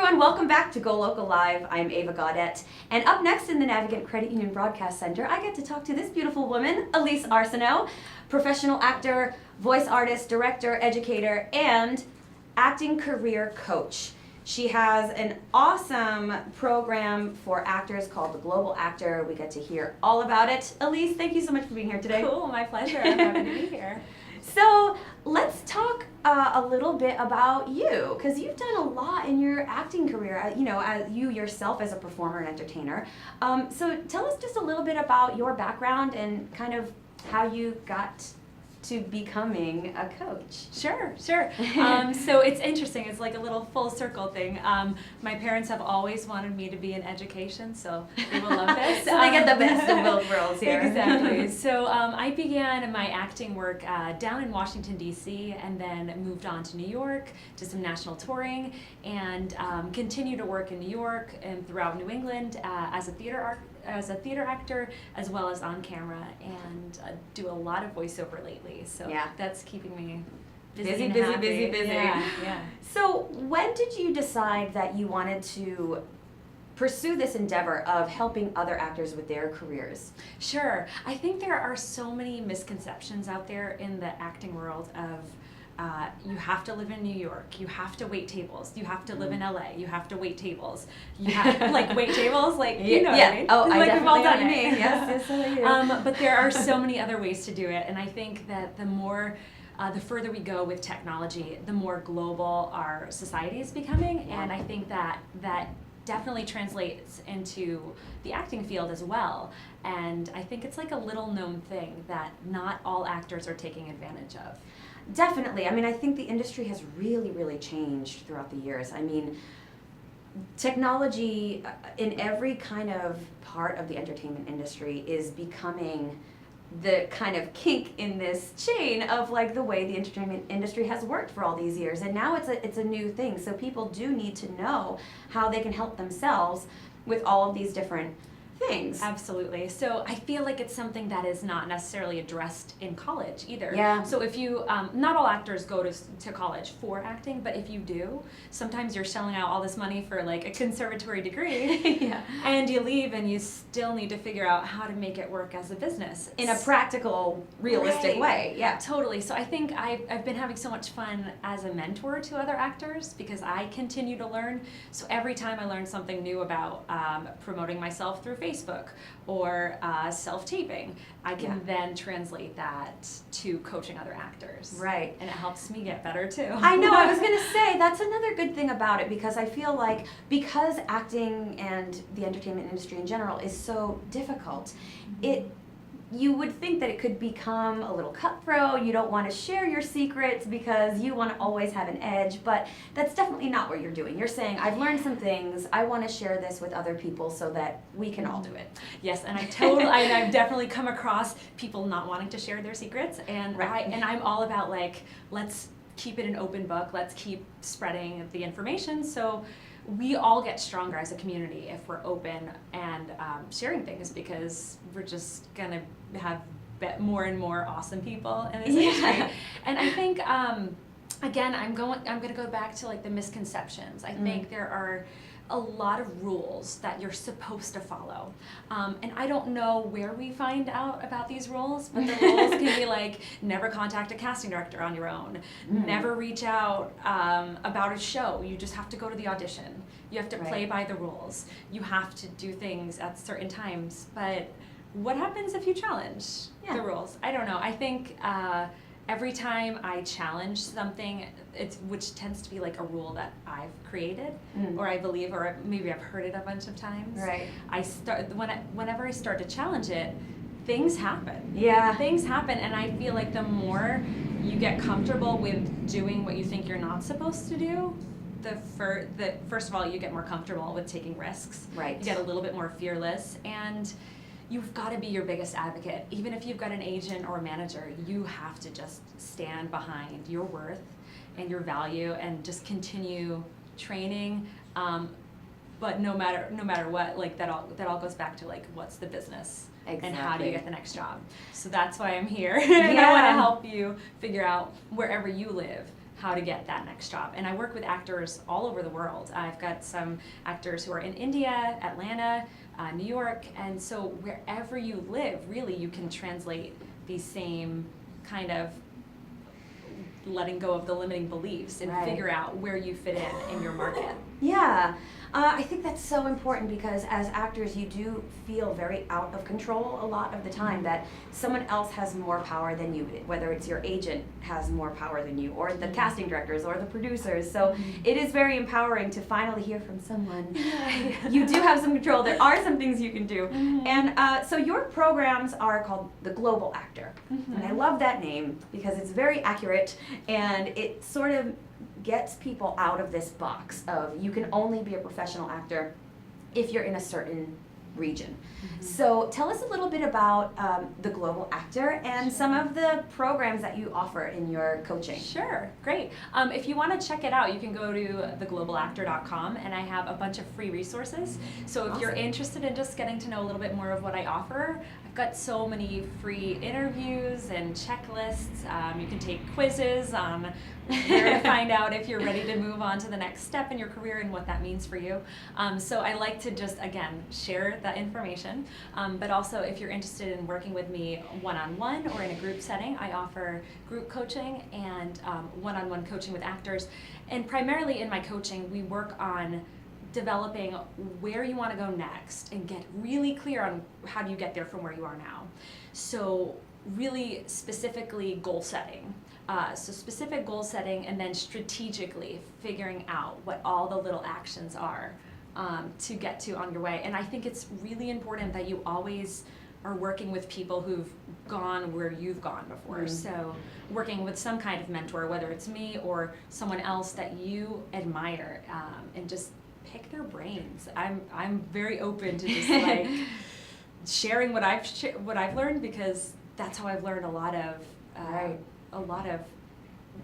everyone, welcome back to GoLocal Live. I'm Ava Gaudette, and up next in the Navigant Credit Union Broadcast Center, I get to talk to this beautiful woman, Elise Arsenault, professional actor, voice artist, director, educator, and acting career coach. She has an awesome program for actors called The Global Actor. We get to hear all about it. Elise, thank you so much for being here today. Cool, my pleasure. I'm happy to be here. So let's talk a little bit about you, because you've done a lot in your acting career, as you yourself as a performer and entertainer. So tell us just a little bit about your background and kind of how you got to becoming a coach. Sure. So it's interesting. It's like a little full circle thing. My parents have always wanted me to be in education, so they will love this. So they get the best of both worlds here. Exactly. So I began my acting work down in Washington, D.C., and then moved on to New York, did some national touring, and continued to work in New York and throughout New England as a theater actor, as well as on camera, and do a lot of voiceover lately. So yeah, that's keeping me busy. Yeah. So when did you decide that you wanted to pursue this endeavor of helping other actors with their careers? Sure. I think there are so many misconceptions out there in the acting world of you have to live in New York, you have to wait tables, you have to live in LA, you have to wait tables. You have like wait tables, like you know what I mean? Oh, like I definitely know what you mean. mean. Yes, I do. But there are so many other ways to do it, and I think that the further we go with technology, the more global our society is becoming, and I think that definitely translates into the acting field as well. And I think it's like a little known thing that not all actors are taking advantage of. Definitely. I mean, I think the industry has really changed throughout the years. I mean, technology in every kind of part of the entertainment industry is becoming the kind of kink in this chain of like the way the entertainment industry has worked for all these years, and now it's a new thing. So people do need to know how they can help themselves with all of these different things. Absolutely. So I feel like it's something that is not necessarily addressed in college either. Yeah. So if you, not all actors go to college for acting, but if you do, sometimes you're shelling out all this money for like a conservatory degree, yeah, and you leave and you still need to figure out how to make it work as a business. In a practical, realistic way. Yeah. Totally. So I think I've been having so much fun as a mentor to other actors because I continue to learn. So every time I learn something new about promoting myself through Facebook or self-taping, I can then translate that to coaching other actors. Right. And it helps me get better too. I know, I was going to say, that's another good thing about it, because I feel like because acting and the entertainment industry in general is so difficult, you would think that it could become a little cutthroat. You don't want to share your secrets because you want to always have an edge, but that's definitely not what you're doing. You're saying, I've learned some things, I want to share this with other people so that we can all do it. Yes, and I've definitely come across people not wanting to share their secrets, and I'm all about like, let's keep it an open book, let's keep spreading the information so we all get stronger as a community if we're open and sharing things, because we're just gonna have more and more awesome people in this industry. And I think again, I'm gonna go back to like the misconceptions. I think there are a lot of rules that you're supposed to follow, and I don't know where we find out about these rules, but the rules can be like never contact a casting director on your own, never reach out about a show, you just have to go to the audition, you have to play by the rules, you have to do things at certain times. But what happens if you challenge the rules? I don't know. I think every time I challenge something, which tends to be like a rule that I've created, or I believe, or maybe I've heard it a bunch of times. Right. Whenever I start to challenge it, things happen. Yeah. Things happen, and I feel like the more you get comfortable with doing what you think you're not supposed to do, first of all, you get more comfortable with taking risks. Right. You get a little bit more fearless, and you've got to be your biggest advocate. Even if you've got an agent or a manager, you have to just stand behind your worth and your value and just continue training. But no matter what, like that all goes back to like, what's the business? Exactly. And how do you get the next job? So that's why I'm here. And I want to help you figure out, wherever you live, how to get that next job. And I work with actors all over the world. I've got some actors who are in India, Atlanta, New York, and so wherever you live, really, you can translate these same kind of letting go of the limiting beliefs and figure out where you fit in your market. Yeah. I think that's so important because as actors you do feel very out of control a lot of the time, that someone else has more power than you, whether it's your agent has more power than you, or the casting directors or the producers. So it is very empowering to finally hear from someone. You do have some control. There are some things you can do. And so your programs are called the Global Actor. And I love that name because it's very accurate and it sort of gets people out of this box of you can only be a professional actor if you're in a certain region. So tell us a little bit about the Global Actor and some of the programs that you offer in your coaching. Sure, great. If you want to check it out, you can go to theglobalactor.com, and I have a bunch of free resources. So if you're interested in just getting to know a little bit more of what I offer, I've got so many free interviews and checklists. You can take quizzes on where to find out if you're ready to move on to the next step in your career and what that means for you. So I like to just, again, share that information. But also, if you're interested in working with me one-on-one or in a group setting, I offer group coaching and one-on-one coaching with actors. And primarily in my coaching, we work on developing where you want to go next and get really clear on how do you get there from where you are now. So really specifically goal setting. So specific goal setting, and then strategically figuring out what all the little actions are to get to on your way. And I think it's really important that you always are working with people who've gone where you've gone before. So working with some kind of mentor, whether it's me or someone else that you admire, and just pick their brains. I'm very open to just like sharing what I've learned, because that's how I've learned a lot of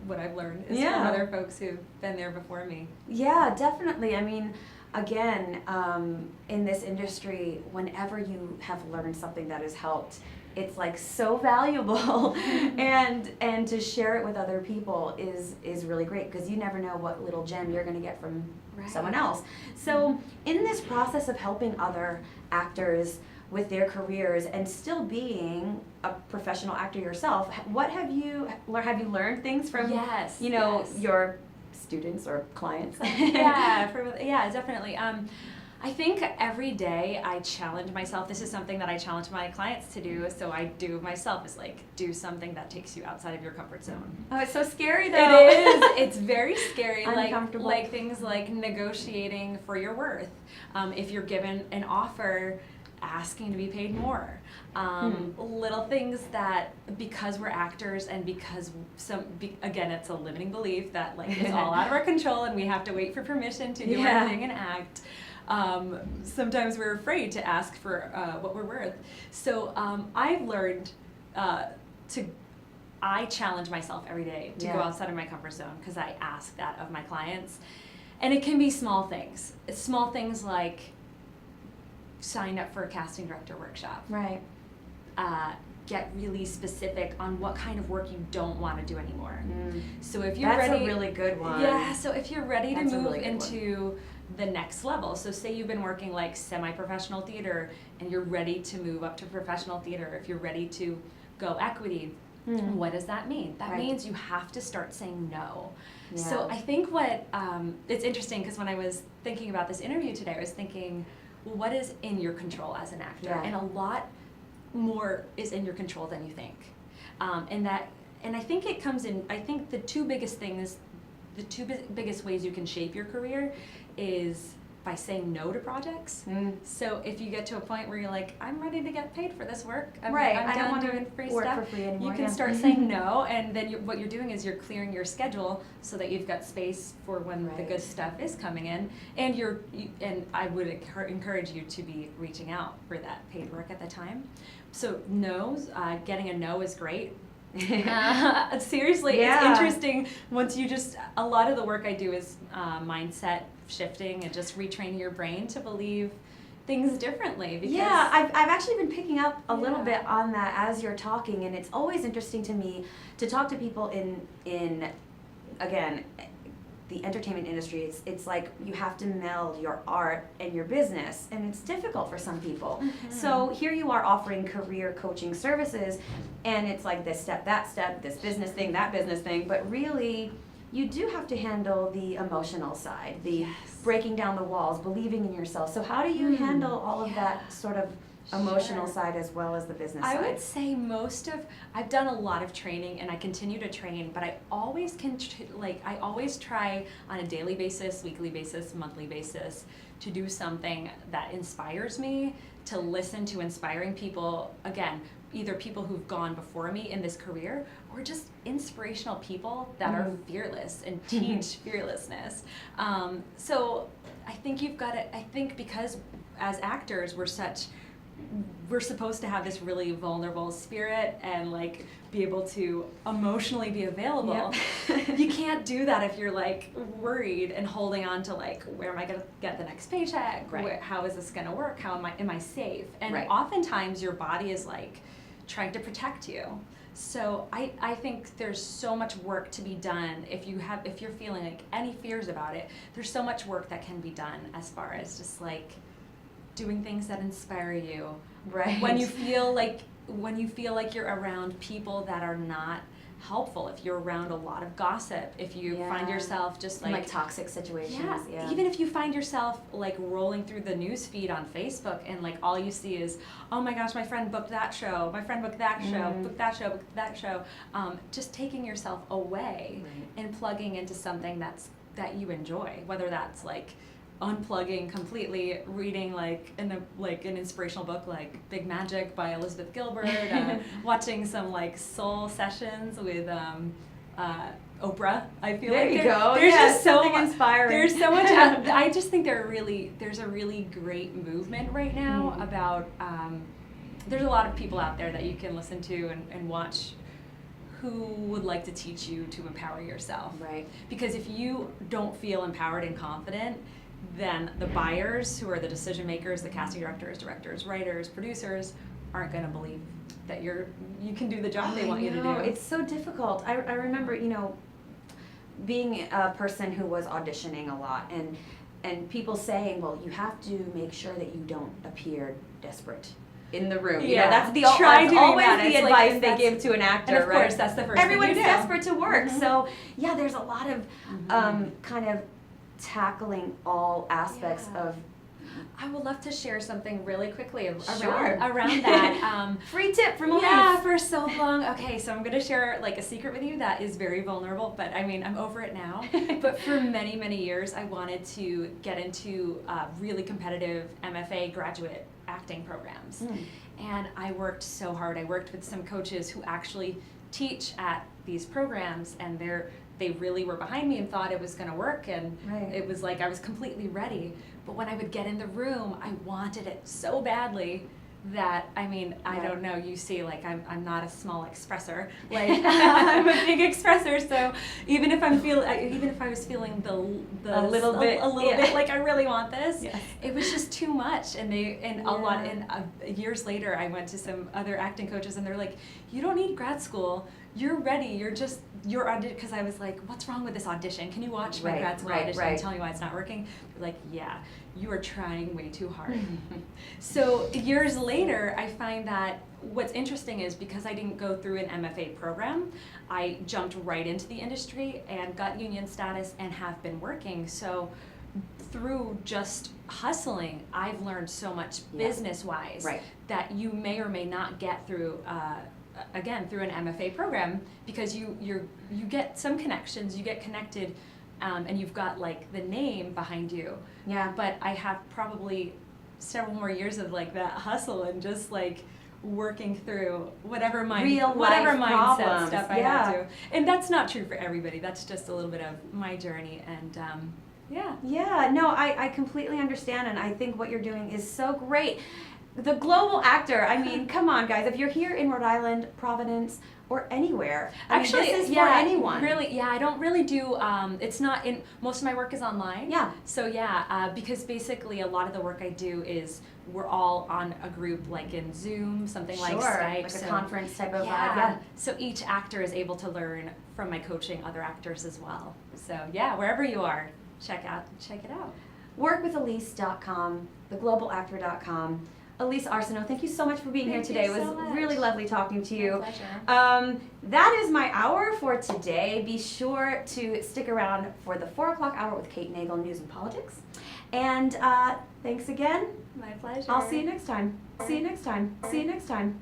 what I've learned is from other folks who've been there before me. Yeah, definitely. I mean, again, in this industry, whenever you have learned something that has helped, it's like so valuable, and to share it with other people is really great, because you never know what little gem you're going to get from someone else. So in this process of helping other actors with their careers and still being a professional actor yourself, what have you learned things from your students or clients? Yeah, definitely. I think every day I challenge myself. This is something that I challenge my clients to do, so I do myself, is like do something that takes you outside of your comfort zone. Oh, it's so scary though. It is. It's very scary. Uncomfortable. Like things like negotiating for your worth. If you're given an offer, asking to be paid more. Little things that, because we're actors and because again, it's a limiting belief that like it's all out of our control and we have to wait for permission to do anything and act. Sometimes we're afraid to ask for what we're worth. So I've learned I challenge myself every day to go outside of my comfort zone, because I ask that of my clients. And it can be small things. It's small things like sign up for a casting director workshop. Right. Get really specific on what kind of work you don't want to do anymore. So if you're That's ready, a really good one. Yeah, so if you're ready to move really into the next level, so say you've been working like semi-professional theater and you're ready to move up to professional theater, if you're ready to go equity, what does that mean? That means you have to start saying no. Yeah. So I think what, it's interesting, because when I was thinking about this interview today, I was thinking, well, what is in your control as an actor? And a lot more is in your control than you think. And I think it comes in, I think the two biggest ways you can shape your career is by saying no to projects. So if you get to a point where you're like, I'm ready to get paid for this work, I'm I done don't want doing to free work stuff, for free anymore. You can start saying no, and then what you're doing is you're clearing your schedule so that you've got space for when the good stuff is coming in, and and I would encourage you to be reaching out for that paid work at the time. So no's, getting a no is great. Seriously, it's interesting once you a lot of the work I do is mindset shifting and just retraining your brain to believe things differently. Because I've actually been picking up a little bit on that as you're talking, and it's always interesting to me to talk to people in again, the entertainment industry, it's like you have to meld your art and your business, and it's difficult for some people. So here you are offering career coaching services, and it's like this step, this business thing, that business thing, but really you do have to handle the emotional side, the breaking down the walls, believing in yourself. So how do you handle all of that sort of emotional side as well as the business side? I would say I've done a lot of training, and I continue to train, but I always I always try on a daily basis, weekly basis, monthly basis to do something that inspires me, to listen to inspiring people, again, either people who've gone before me in this career or just inspirational people that are fearless and teach fearlessness. So I think I think because as actors we're supposed to have this really vulnerable spirit and like be able to emotionally be available. Yep. You can't do that if you're like worried and holding on to like, where am I gonna get the next paycheck? Right. How is this gonna work? Am I safe? And right. oftentimes your body is like trying to protect you. So I think there's so much work to be done. If you're feeling like any fears about it, there's so much work that can be done as far as just like doing things that inspire you. Right. When you feel like you're around people that are not helpful, if you're around a lot of gossip, if you find yourself just like toxic situations. Even if you find yourself like rolling through the news feed on Facebook and like all you see is, oh my gosh, my friend booked that show, my friend booked that show, booked that show, booked that show. Just taking yourself away and plugging into something that you enjoy, whether that's like unplugging completely, reading like an inspirational book like Big Magic by Elizabeth Gilbert, watching some like soul sessions with Oprah. I feel there like you go. There's just something inspiring. There's so much. I just think there's a really great movement right now about. There's a lot of people out there that you can listen to and watch who would like to teach you to empower yourself. Right. Because if you don't feel empowered and confident, then the buyers, who are the decision makers, the casting directors, writers, producers, aren't going to believe that you can do the job they want you to do. It's so difficult. I remember, being a person who was auditioning a lot and people saying, well, you have to make sure that you don't appear desperate in the room. That's always the advice they give to an actor, and of course, that's the first Everyone's thing you do. desperate to work. So, there's a lot of kind of tackling all aspects of. I would love to share something really quickly around Sure. that. Free tip from Elise. Yeah, for so long. Okay, so I'm going to share like a secret with you that is very vulnerable, but I mean, I'm over it now. But for many, many years, I wanted to get into really competitive MFA graduate acting programs. And I worked so hard. I worked with some coaches who actually teach at these programs, and they really were behind me and thought it was going to work, and it was like I was completely ready. But when I would get in the room, I wanted it so badly that, I mean, I don't know, you see, like, I'm not a small expressor, like, I'm a big expressor, so even if I was feeling a little bit like I really want this, it was just too much. And years later, I went to some other acting coaches, and they're like, you don't need grad school, you're ready, you're audition, because I was like, what's wrong with this audition? Can you watch my grad school audition and tell me why it's not working? They're like, yeah, you are trying way too hard. So years later, I find that what's interesting is because I didn't go through an MFA program, I jumped right into the industry and got union status and have been working. So through just hustling, I've learned so much business-wise that you may or may not get through again, through an MFA program, because you get some connections, you get connected, and you've got like the name behind you. Yeah. But I have probably several more years of like that hustle and just like working through whatever mindset stuff I had to. And that's not true for everybody. That's just a little bit of my journey, and no, I completely understand, and I think what you're doing is so great. The global actor. I mean, come on, guys. If you're here in Rhode Island, Providence, or anywhere, Actually, this is for anyone. Really, yeah, I don't really do. It's not in. Most of my work is online. Yeah. So yeah, because basically a lot of the work I do is we're all on a group, like in Zoom, something like Skype, like a conference type of yeah. vibe. Yeah. So each actor is able to learn from my coaching other actors as well. So yeah, wherever you are, check it out. Workwithelise.com, theglobalactor.com. Elise Arsenault, thank you so much for being here today. It was really lovely talking to you. My pleasure. That is my hour for today. Be sure to stick around for the 4 o'clock hour with Kate Nagel, News and Politics. And thanks again. My pleasure. I'll see you next time. See you next time. See you next time.